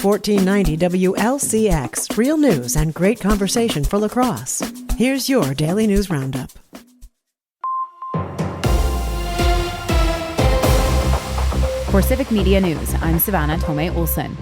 1490 WLCX, real news and great conversation for La Crosse. Here's your Daily News Roundup. For Civic Media News, I'm Savannah Tomei-Olson.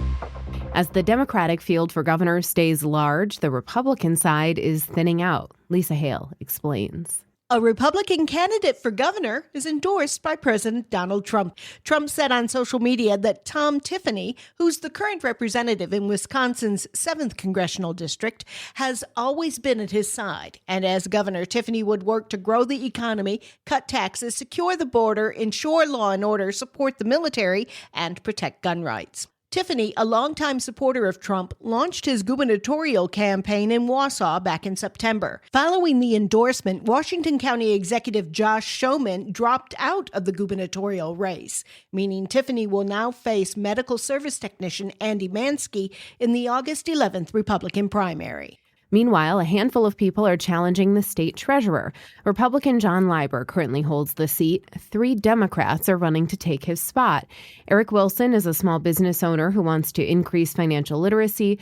As the Democratic field for governor stays large, the Republican side is thinning out. Lisa Hale explains. A Republican candidate for governor is endorsed by President Donald Trump. Trump said on social media that Tom Tiffany, who's the current representative in Wisconsin's 7th congressional district, has always been at his side. And as governor, Tiffany would work to grow the economy, cut taxes, secure the border, ensure law and order, support the military, and protect gun rights. Tiffany, a longtime supporter of Trump, launched his gubernatorial campaign in Wausau back in September. Following the endorsement, Washington County Executive Josh Schoeman dropped out of the gubernatorial race, meaning Tiffany will now face medical service technician Andy Mansky in the August 11th Republican primary. Meanwhile, a handful of people are challenging the state treasurer. Republican John Leiber currently holds the seat. 3 Democrats are running to take his spot. Eric Wilson is a small business owner who wants to increase financial literacy.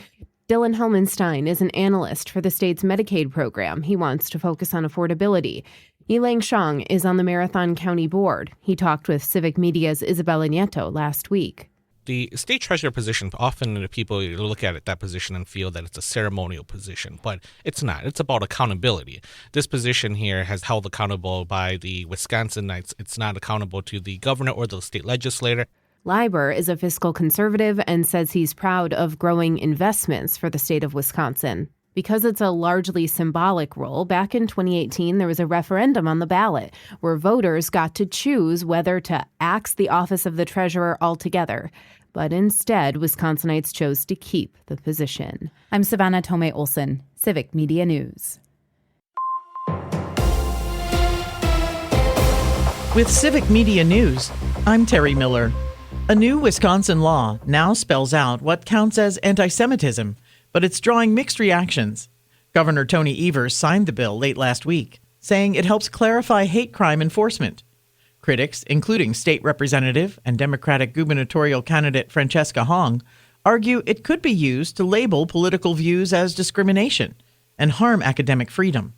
Dylan Helmenstein is an analyst for the state's Medicaid program. He wants to focus on affordability. Yilang Shang is on the Marathon County Board. He talked with Civic Media's Isabella Nieto last week. The state treasurer position, often people look at that position and feel that it's a ceremonial position, but it's not. It's about accountability. This position here has held accountable by the Wisconsinites. It's not accountable to the governor or the state legislator. Leiber is a fiscal conservative and says he's proud of growing investments for the state of Wisconsin. Because it's a largely symbolic role, back in 2018, there was a referendum on the ballot where voters got to choose whether to axe the office of the treasurer altogether. But instead, Wisconsinites chose to keep the position. I'm Savannah Tomei-Olson, Civic Media News. With Civic Media News, I'm Terry Miller. A new Wisconsin law now spells out what counts as anti-Semitism, but it's drawing mixed reactions. Governor Tony Evers signed the bill late last week, saying it helps clarify hate crime enforcement. Critics, including state representative and Democratic gubernatorial candidate Francesca Hong, argue it could be used to label political views as discrimination and harm academic freedom.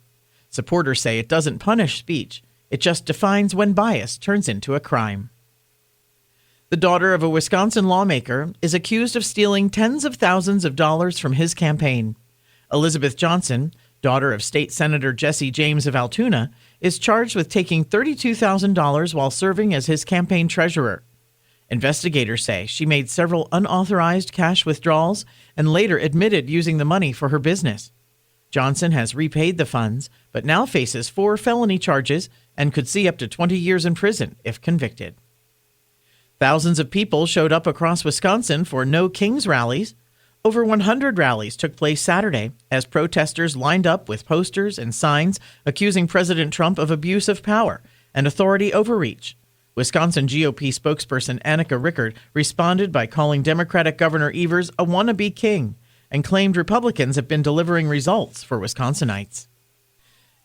Supporters say it doesn't punish speech, it just defines when bias turns into a crime. The daughter of a Wisconsin lawmaker is accused of stealing tens of thousands of dollars from his campaign. Elizabeth Johnson, daughter of State Senator Jesse James of Altoona, is charged with taking $32,000 while serving as his campaign treasurer. Investigators say she made several unauthorized cash withdrawals and later admitted using the money for her business. Johnson has repaid the funds, but now faces 4 felony charges and could see up to 20 years in prison if convicted. Thousands of people showed up across Wisconsin for No Kings rallies. Over 100 rallies took place Saturday as protesters lined up with posters and signs accusing President Trump of abuse of power and authority overreach. Wisconsin GOP spokesperson Annika Rickard responded by calling Democratic Governor Evers a wannabe king and claimed Republicans have been delivering results for Wisconsinites.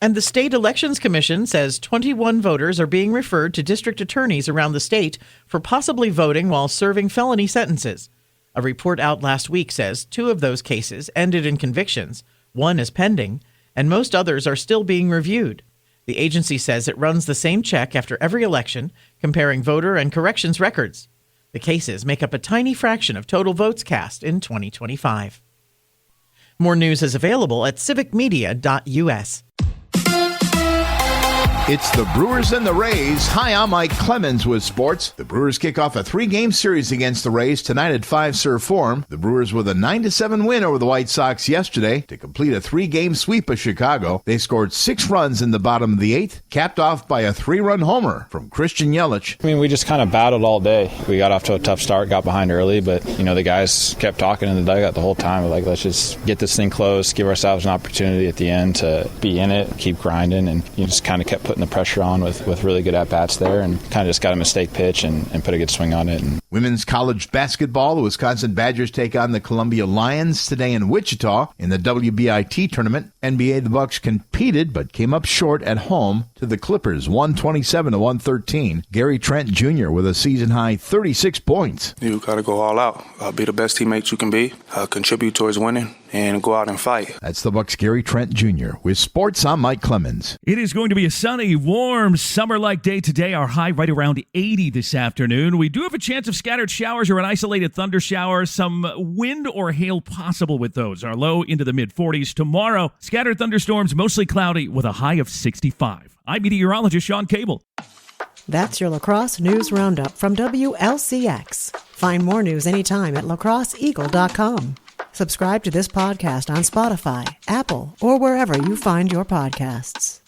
And the State Elections Commission says 21 voters are being referred to district attorneys around the state for possibly voting while serving felony sentences. A report out last week says 2 of those cases ended in convictions, 1 is pending, and most others are still being reviewed. The agency says it runs the same check after every election, comparing voter and corrections records. The cases make up a tiny fraction of total votes cast in 2025. More news is available at civicmedia.us. It's the Brewers and the Rays. Hi, I'm Mike Clemens with sports. The Brewers kick off a 3-game series against the Rays tonight at Fiserv Forum. The Brewers with a 9-7 win over the White Sox yesterday to complete a 3-game sweep of Chicago. They scored 6 runs in the bottom of the 8th, capped off by a 3-run homer from Christian Yelich. I mean, we just kind of battled all day. We got off to a tough start, got behind early, but, the guys kept talking in the dugout the whole time. Like, let's just get this thing close, give ourselves an opportunity at the end to be in it, keep grinding, and just kind of kept putting the pressure on with really good at-bats there, and kind of just got a mistake pitch and put a good swing on it. And Women's college basketball, the Wisconsin Badgers take on the Columbia Lions today in Wichita in the WBIT tournament. NBA, the Bucks competed but came up short at home to the Clippers, 127-113. Gary Trent Jr. with a season-high 36 points. You got to go all out. Be the best teammate you can be, contribute towards winning, and go out and fight. That's the Bucks' Gary Trent Jr. With sports, I'm Mike Clemens. It is going to be a sunny, warm, summer-like day today. Our high right around 80 this afternoon. We do have a chance of scattered showers or an isolated thunder shower. Some wind or hail possible with those. Our low into the mid-40s. Tomorrow, scattered thunderstorms, mostly cloudy with a high of 65. I'm meteorologist Sean Cable. That's your La Crosse News Roundup from WLCX. Find more news anytime at lacrosseeagle.com. Subscribe to this podcast on Spotify, Apple, or wherever you find your podcasts.